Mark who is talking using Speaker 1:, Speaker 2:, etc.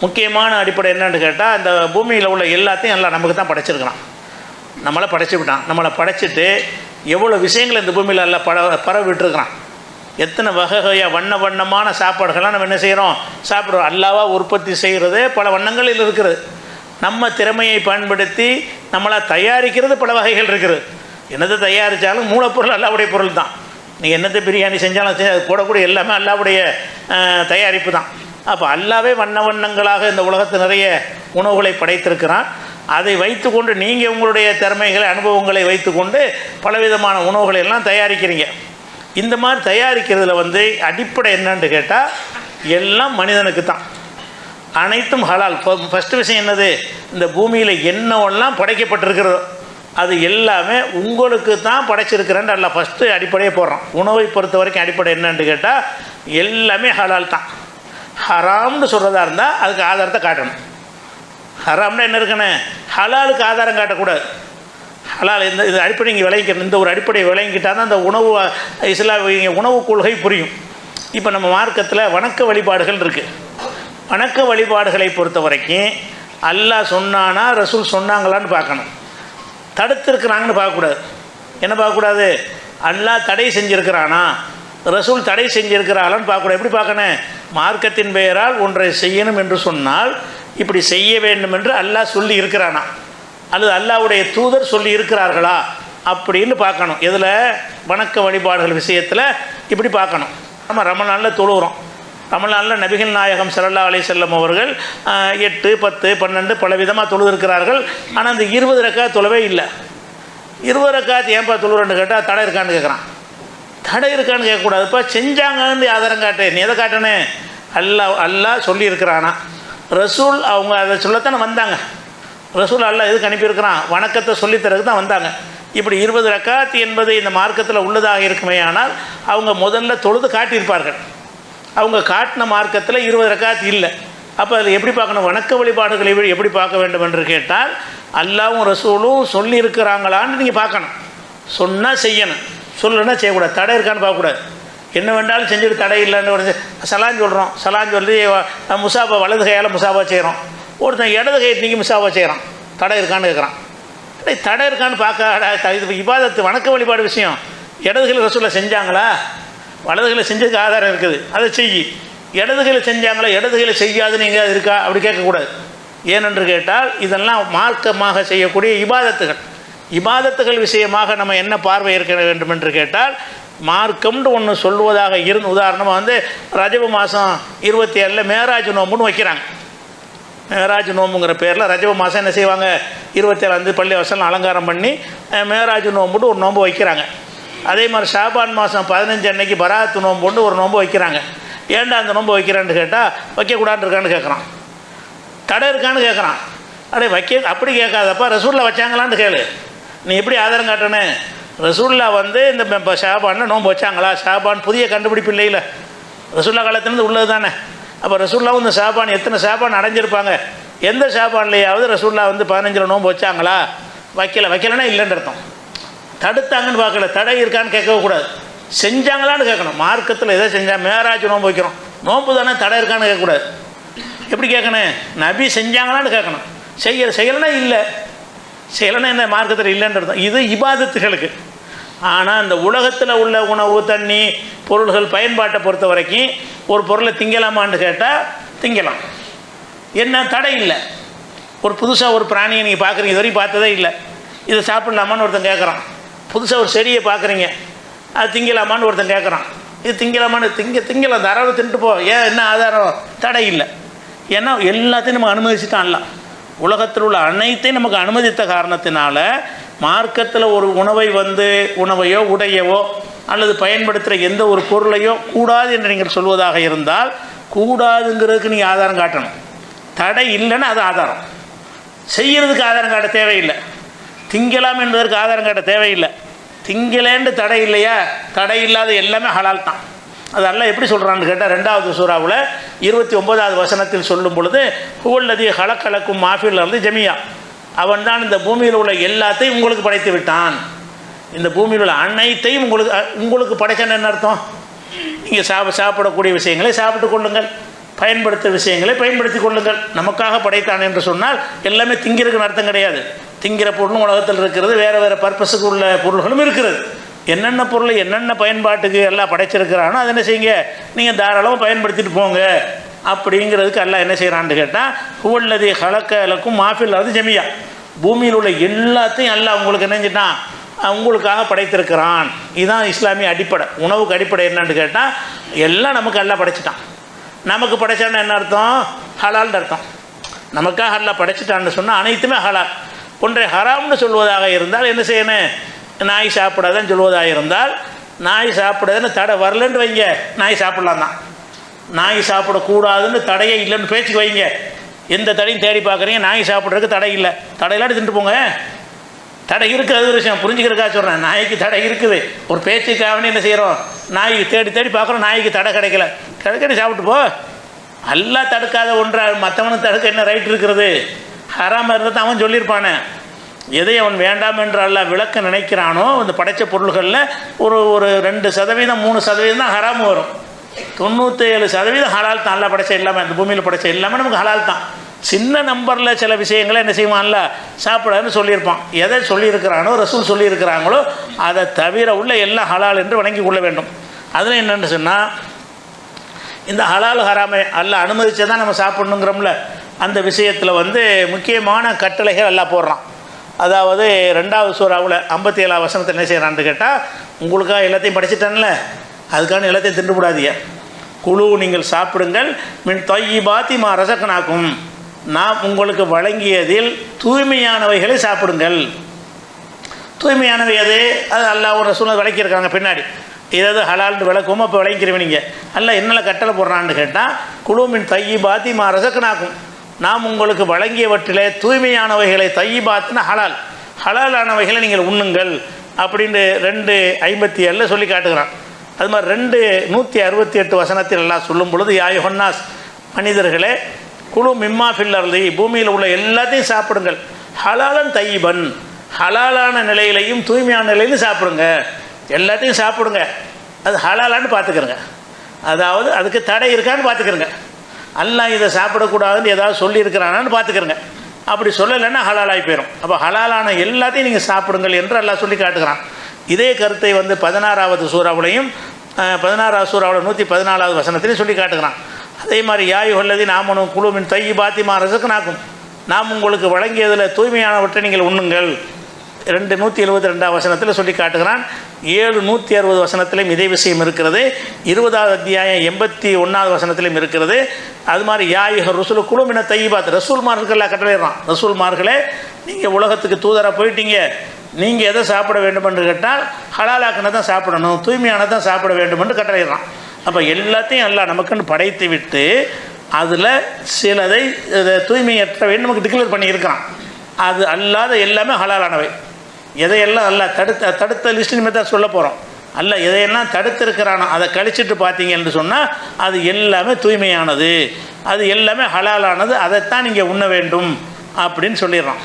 Speaker 1: முக்கியமான அடிப்படை என்னன்னு கேட்டால், அந்த பூமியில் உள்ள எல்லாத்தையும் எல்லாம் நமக்கு தான் படைச்சிருக்கிறான். நம்மளை படைச்சி விட்டான். நம்மளை படைச்சிட்டு எவ்வளோ விஷயங்கள் இந்த பூமியில் எல்லாம் பரவி விட்டுருக்கிறான். எத்தனை வகை வகையாக வண்ண வண்ணமான சாப்பாடுகள்லாம் நம்ம என்ன செய்கிறோம், சாப்பிட்றோம். அல்லாவாக உற்பத்தி செய்கிறது பல வண்ணங்களில் இருக்கிறது. நம்ம திறமையை பயன்படுத்தி நம்மளாக தயாரிக்கிறது பல வகைகள் இருக்குது. என்னத்தை தயாரித்தாலும் மூலப்பொருள் அல்லாவுடைய பொருள் தான். நீங்கள் என்னத்தை பிரியாணி செஞ்சாலும் அது போடக்கூடிய எல்லாமே அல்லாவுடைய தயாரிப்பு தான். அப்போ அல்லாவே வண்ண வண்ணங்களாக இந்த உலகத்தில் நிறைய உணவுகளை படைத்திருக்கிறான். அதை வைத்து கொண்டு நீங்கள் உங்களுடைய திறமைகளை அனுபவங்களை வைத்து கொண்டு பலவிதமான உணவுகளை எல்லாம் தயாரிக்கிறீங்க. இந்த மாதிரி தயாரிக்கிறதுல அடிப்படை என்னன்னு கேட்டால், எல்லாம் மனிதனுக்கு தான், அனைத்தும் ஹலால். ஃபஸ்ட்டு விஷயம் என்னது, இந்த பூமியில் என்னவெல்லாம் படைக்கப்பட்டிருக்கிறதோ அது எல்லாமே உங்களுக்கு தான் படைச்சிருக்கிறேன் அல்ல ஃபஸ்ட்டு அடிப்படையே போடுறோம். உணவை பொறுத்த வரைக்கும் அடிப்படை என்னன்னு கேட்டால், எல்லாமே ஹலால் தான். ஹராம்னு சொல்கிறதா இருந்தால் அதுக்கு ஆதாரத்தை காட்டணும். ஹராம்னா என்ன இருக்குன்னு, ஹலாலுக்கு ஆதாரம் காட்டக்கூடாது. ஹலால் இந்த அடிப்படை இங்கே விளங்கிக்கணும். இந்த ஒரு அடிப்படை விளங்கிக்கிட்டால் தான் அந்த உணவு இஸ்லாமிய உணவு கொள்கை புரியும். இப்போ நம்ம மார்க்கத்தில் வணக்க வழிபாடுகள் இருக்குது. வணக்க வழிபாடுகளை பொறுத்த வரைக்கும் அல்லாஹ் சொன்னானா ரசூல் சொன்னாங்களான்னு பார்க்கணும். தடுத்திருக்கிறாங்கன்னு பார்க்கக்கூடாது. என்ன பார்க்கக்கூடாது, அல்லாஹ் தடை செஞ்சுருக்கிறானா ரசூல் தடை செஞ்சுருக்கிறாளான்னு பார்க்கக்கூடாது. எப்படி பார்க்கணும், மார்க்கத்தின் பெயரால் ஒன்றை செய்யணும் என்று சொன்னால் இப்படி செய்ய வேண்டும் என்று அல்லாஹ் சொல்லி இருக்கிறானா அல்லது அல்லாஹ்வுடைய தூதர் சொல்லி இருக்கிறார்களா அப்படின்னு பார்க்கணும். இதில் வணக்க வழிபாடுகள் விஷயத்தில் இப்படி பார்க்கணும். நம்ம ரமலானில் தொழுகிறோம். ரமலானில் நபிகள் நாயகம் ஸல்லல்லாஹு அலைஹி வஸல்லம் அவர்கள் 8, 10, 12 பல விதமாக தொழுதிருக்கிறார்கள். ஆனால் அந்த 20 ரக்காத் தொழவே இல்லை. 20 ரக்காத் ஏன்பா தொழுறேன்னு கேட்டால் தடை இருக்கான்னு கேட்குறான். தடை இருக்கான்னு கேட்கக்கூடாதுப்பா, செஞ்சாங்கன்னு ஆதாரம் காட்டு. நீ எதை காட்டணும், அல்லாஹ் சொல்லியிருக்கிறானா ரசூல் அவங்க அதை சொல்லத்தானே வந்தாங்க. ரசூல் அல்லாஹ் எதுக்கு அனுப்பியிருக்கிறான், வணக்கத்தை சொல்லித்தரதுக்கு தான் வந்தாங்க. இப்படி 20 ரக்காத் என்பது இந்த மார்க்கத்தில் உள்ளதாக இருக்குமே, ஆனால் அவங்க முதல்ல தொழுது காட்டியிருப்பார்கள். அவங்க காட்டின மார்க்கத்தில் 20 ரக்காத் இல்லை. அப்போ அதில் எப்படி பார்க்கணும், வணக்க வழிபாடுகளை எப்படி பார்க்க வேண்டும் என்று கேட்டால், அல்லாவும் ரசூலும் சொல்லியிருக்கிறாங்களான்னு நீங்கள் பார்க்கணும். சொன்னால் செய்யணும், சொல்லணுன்னா செய்யக்கூடாது. தடை இருக்கான்னு பார்க்கக்கூடாது. என்ன வேண்டாலும் செஞ்சுட்டு தடை இல்லைன்னு சலான் சொல்கிறோம். சலான் சொல்லி முசாபா வலது கையால் முசாபா செய்கிறோம். ஒருத்தன் இடது கையை நீங்கள் முசாபா செய்கிறான். தடை இருக்கான்னு கேட்குறான். தடை இருக்கான்னு பார்க்க, இது இபாதத்து வணக்க வழிபாடு விஷயம். இடதுகளை ரசூலை செஞ்சாங்களா, வலதுகளை செஞ்சதுக்கு ஆதாரம் இருக்குது, அதை செய். இடதுகளை செஞ்சாங்களா, இடதுகளை செய்யாது நீங்கள் இருக்கா அப்படி கேட்கக்கூடாது. ஏனென்று கேட்டால் இதெல்லாம் மார்க்கமாக செய்யக்கூடிய இபாதத்துகள். இபாதத்துகள் விஷயமாக நம்ம என்ன பார்வை இருக்க வேண்டும் என்று கேட்டால், மார்க்கம்னு ஒன்று சொல்வதாக இருந்து, உதாரணமாக ரஜப மாதம் 27 மேராஜ் நோம்புன்னு வைக்கிறாங்க. மேராஜ் நோம்புங்கிற பேரில் ரஜப மாதம் என்ன செய்வாங்க, 27 பள்ளி வசனம் அலங்காரம் பண்ணி மேராஜ் நோம்புன்னு ஒரு நோம்பு வைக்கிறாங்க. அதே மாதிரி ஷாபான் மாதம் 15 அன்னைக்கு பராத்து நோம்புன்னு ஒரு நோம்பு வைக்கிறாங்க. ஏன்டா அந்த நோம்பு வைக்கிறான்னு கேட்டால், வைக்கக்கூடாது இருக்கான்னு கேட்குறான். தடை இருக்கான்னு கேட்குறான். அப்படி கேட்காதப்பா, ரசூலில் வச்சாங்களான்னு கேளு. நீ எப்படி ஆதாரம் காட்டணும், ரசூல்லா இந்த ஷாபானில் நோன்பு வச்சாங்களா, ஷாபான் புதிய கண்டுபிடிப்பு இல்லையில, ரசூல்லா காலத்துலேருந்து உள்ளது தானே. அப்போ ரசூல்லாவும் இந்த ஷாபான் எத்தனை ஷாபான் அடைஞ்சிருப்பாங்க, எந்த ஷாபான்லையாவது ரசூல்லா 15 நோன்பு வச்சாங்களா, வைக்கலைன்னா இல்லைன்னு அர்த்தம். தடுத்தாங்கன்னு பார்க்கல, தடை இருக்கான்னு கேட்கக்கூடாது, செஞ்சாங்களான்னு கேட்கணும். மார்க்கத்தில் எதை செஞ்சால் மேராஜ் நோன்பு வைக்கிறோம், நோன்பு தானே, தடை இருக்கான்னு கேட்கக்கூடாது. எப்படி கேட்கணும், நபி செஞ்சாங்களான்னு கேட்கணும். செய்யலைன்னா இல்லை, செய்யலைன்னா என்ன, மார்க்கத்தில் இல்லைன்னு அர்த்தம். இது இபாதத்துகளுக்கு. ஆனால் இந்த உலகத்தில் உள்ள உணவு தண்ணி பொருள்கள் பயன்பாட்டை பொறுத்த வரைக்கும் ஒரு பொருளை திங்கலாமான்னு கேட்டால் திங்கலாம், என்ன தடை இல்லை. ஒரு புதுசாக ஒரு பிராணியை நீங்கள் பார்க்குறீங்க, இது வரைக்கும் பார்த்ததே இல்லை, இதை சாப்பிட்லாமான்னு ஒருத்தன் கேட்குறான். புதுசாக ஒரு செடியை பார்க்குறீங்க, அது திங்கலாமான்னு ஒருத்தன் கேட்குறான். இது திங்கலாமான்னு திங்கலாம், தாராளம் தின்ட்டு போ. ஏன், என்ன ஆதாரம், தடை இல்லை. ஏன்னா எல்லாத்தையும் நம்ம அனுமதிச்சுட்டான்ல. உலகத்தில் உள்ள அனைத்தையும் நமக்கு அனுமதித்த காரணத்தினால மார்க்கத்தில் ஒரு உணவை உணவையோ உடையவோ அல்லது பயன்படுத்துகிற எந்த ஒரு பொருளையோ கூடாது என்று நீங்கள் சொல்வதாக இருந்தால், கூடாதுங்கிறதுக்கு நீங்கள் ஆதாரம் காட்டணும். தடை இல்லைன்னா அது ஆதாரம். செய்கிறதுக்கு ஆதாரம் காட்ட தேவையில்லை. திங்கலாம் என்பதற்கு ஆதாரம் காட்ட தேவையில்லை. திங்கலேன்னு தடை இல்லையா, தடை இல்லாத எல்லாமே ஹலால் தான். அது அல்லாஹ் எப்படி சொல்கிறான்னு கேட்டால், 2வது சூறாவில் 29வது வசனத்தில் சொல்லும் பொழுது, ஹுவல்லதி ஹலக்கலக்கும் மாஃபில் இருந்து ஜமியா, அவன் தான் இந்த பூமியில் உள்ள எல்லாத்தையும் உங்களுக்கு படைத்து விட்டான். இந்த பூமியில் உள்ள அனைத்தையும் உங்களுக்கு படைச்சான்னு என்ன அர்த்தம், நீங்கள் சாப்பிடக்கூடிய விஷயங்களை சாப்பிட்டு கொள்ளுங்கள், பயன்படுத்த விஷயங்களை பயன்படுத்தி கொள்ளுங்கள். நமக்காக படைத்தான் என்று சொன்னால் எல்லாமே திங்கிறதுக்குன்னு அர்த்தம் கிடையாது. திங்கிற பொருளும் உலகத்தில் இருக்கிறது, வேறு வேறு பர்பஸுக்கு உள்ள பொருள்களும் இருக்கிறது. என்னென்ன பொருள் என்னென்ன பயன்பாட்டுக்கு எல்லாம் படைச்சிருக்கிறானோ அதை என்ன செய்யுங்க, நீங்கள் தாராளமாக பயன்படுத்திட்டு போங்க அப்படிங்கிறதுக்கு எல்லாம் என்ன செய்கிறான்னு கேட்டால், ஹுவல்லதி ஹலக்கலக்கும் மாஃபில் அது ஜமியா, பூமியில் உள்ள எல்லாத்தையும் எல்லாம் உங்களுக்கு நினைஞ்சிட்டான், உங்களுக்காக படைத்திருக்கிறான். இதுதான் இஸ்லாமிய அடிப்படை. உணவுக்கு அடிப்படை என்னன்னு கேட்டால், எல்லாம் நமக்கு எல்லாம் படைச்சிட்டான். நமக்கு படைச்சான்னு என்ன அர்த்தம்? ஹலால்னு அர்த்தம். நமக்காக எல்லாம் படைச்சிட்டான்னு சொன்னால் அனைத்துமே ஹலால். ஒன்றை ஹராம்னு சொல்வதாக இருந்தால் என்ன செய்யணும்? நாய் சாப்பிடாதன்னு சொல்வதாக இருந்தால், நாய் சாப்பிடாதுன்னு தடை வரலன்னு வைங்க, நாய் சாப்பிட்லாம் தான். நாய் சாப்பிடக்கூடாதுன்னு தடையே இல்லைன்னு பேச்சுக்கு வைங்க. எந்த தடையும் தேடி பார்க்குறீங்க, நாய் சாப்பிட்றதுக்கு தடை இல்லை, தடையில்லாட்டி தின்ட்டு போங்க. தடை இருக்குது, அது ஒரு விஷயம் புரிஞ்சுக்கிறதுக்காக சொல்கிறேன். நாய்க்கு தடை இருக்குது, ஒரு பேச்சுக்காகவே என்ன செய்கிறோம், நாய் தேடி தேடி பார்க்குறோம், நாய்க்கு தடை கிடைக்கல, கிடைக்கடி சாப்பிட்டு போ. எல்லாம் தடுக்காத ஒன்றை மற்றவனுக்கு தடுக்க என்ன ரைட் இருக்கிறது? ஹராமாக இருந்தால் அவன் சொல்லியிருப்பானே. எதை அவன் வேண்டாம் என்று அல்லாஹ் விளக்க நினைக்கிறானோ அந்த படைத்த பொருள்களில் ஒரு 2% 3% தான் ஹராமு வரும். 97% ஹலால் தான். அல்லா படைச்ச எல்லாமே, அந்த பூமியில் படைச்ச எல்லாமே நமக்கு ஹலால் தான். சின்ன நம்பரில் சில விஷயங்களை என்ன செய்வான்ல, சாப்பிடாதுன்னு சொல்லியிருப்பான். எதை சொல்லியிருக்கிறானோ, ரசூல் சொல்லியிருக்கிறாங்களோ அதை தவிர உள்ள எல்லாம் ஹலால் என்று வணங்கி கொள்ள வேண்டும். அதில் என்னென்னு சொன்னால், இந்த ஹலால் ஹராமை அல்லாஹ் அனுமதிச்சே தான் நம்ம சாப்பிட்ணுங்கிறோம்ல, அந்த விஷயத்தில் முக்கியமான கட்டளைகள் எல்லாம் போடுறான். அதாவது 2வது சூறாவில் 57 வசனத்தை என்ன செய்கிறான்னு கேட்டால், உங்களுக்காக எல்லாத்தையும் படிச்சுட்டான்ல, அதுக்கான எல்லாத்தையும் தின்றுபடாதீங்க. குழு நீங்கள் சாப்பிடுங்கள், மின் தொய்யிபாத்தி மா ரசக்கனாக்கும், நாம் உங்களுக்கு வழங்கியதில் தூய்மையானவைகளை சாப்பிடுங்கள். தூய்மையானவை அது அல்லாஹ் ஒரு ரசூலை விளக்கியிருக்காங்க பின்னாடி. ஏதாவது ஹலால்னு விளக்குவோமோ அப்போ விளங்கிக்கிறவனிங்க. அல்ல என்னெல்லாம் கட்டளை போடுறான்னு கேட்டால், குழு மின் தொய்யிபாத்தி மா ரசக்கனாக்கும், நாம் உங்களுக்கு வழங்கியவற்றிலே தூய்மையானவைகளை, தொய்யிபாத்துனா ஹலால், ஹலாலானவைகளை நீங்கள் உண்ணுங்கள் அப்படின்னு 2:57 சொல்லி காட்டுகிறான். அது மாதிரி 2:168 வசனத்தில் எல்லாம் சொல்லும் பொழுது, யாய் ஹொன்னாஸ், மனிதர்களே, குழு மிம்மா ஃபில்லர்லி, பூமியில் உள்ள எல்லாத்தையும் சாப்பிடுங்கள், ஹலாலன் தையிபன், ஹலாலான நிலையிலையும் தூய்மையான நிலையிலும் சாப்பிடுங்க, எல்லாத்தையும் சாப்பிடுங்க. அது ஹலாலான்னு பார்த்துக்கிறங்க, அதாவது அதுக்கு தடை இருக்கான்னு பார்த்துக்கிறங்க. அல்லாஹ் இதை சாப்பிடக்கூடாதுன்னு ஏதாவது சொல்லியிருக்கிறானான்னு பார்த்துக்கிறங்க. அப்படி சொல்லலைன்னா ஹலாலாகி போயிடும். அப்போ ஹலாலான எல்லாத்தையும் நீங்கள் சாப்பிடுங்கள் என்று அல்லாஹ் சொல்லி காட்டுகிறான். இதே கருத்தை 16வது சூறாவிலையும் 16வது சூறாவில் 114வது வசனத்திலையும் சொல்லி காட்டுகிறான். அதே மாதிரி யாய் உள்ளதி நாமனும் குழுவின் தையி பாத்திமா ரசக்குனாக்கும், நாம் உங்களுக்கு வழங்கியதில் தூய்மையானவற்றை நீங்கள் உண்ணுங்கள் 172 வசனத்தில் சொல்லி காட்டுகிறான். 160 வசனத்திலையும் இதே விஷயம் இருக்கிறது. 20வது அத்தியாயம் 81வது வசனத்திலையும் இருக்கிறது. அது மாதிரி யாய் ரசூல் குழுமின தையிபாத், ரசூல்மார்களெல்லாம் கட்டளையிடறான். ரசூல்மார்களே, நீங்கள் உலகத்துக்கு தூதராக போயிட்டீங்க, நீங்கள் எதை சாப்பிட வேண்டும் என்று கேட்டால் ஹலாலாக்கின தான் சாப்பிடணும், தூய்மையானதான் சாப்பிட வேண்டும் என்று கட்டளையிடறான். அப்போ எல்லாத்தையும் எல்லாம் நமக்குன்னு படைத்து விட்டு அதில் சிலதை தூய்மையற்றவை நமக்கு டிக்ளேர் பண்ணியிருக்கிறான். அது அல்லாத எல்லாமே ஹலாலானவை. எதையெல்லாம் அல்ல தடுத்த லிஸ்ட் இனிமேல் தான் சொல்ல போகிறோம். அல்ல எதையெல்லாம் தடுத்திருக்கிறானோ அதை கழிச்சிட்டு பார்த்தீங்கன்னு சொன்னால் அது எல்லாமே தூய்மையானது, அது எல்லாமே ஹலாலானது, அதைத்தான் நீங்கள் உண்ண வேண்டும் அப்படின்னு சொல்லிடுறான்.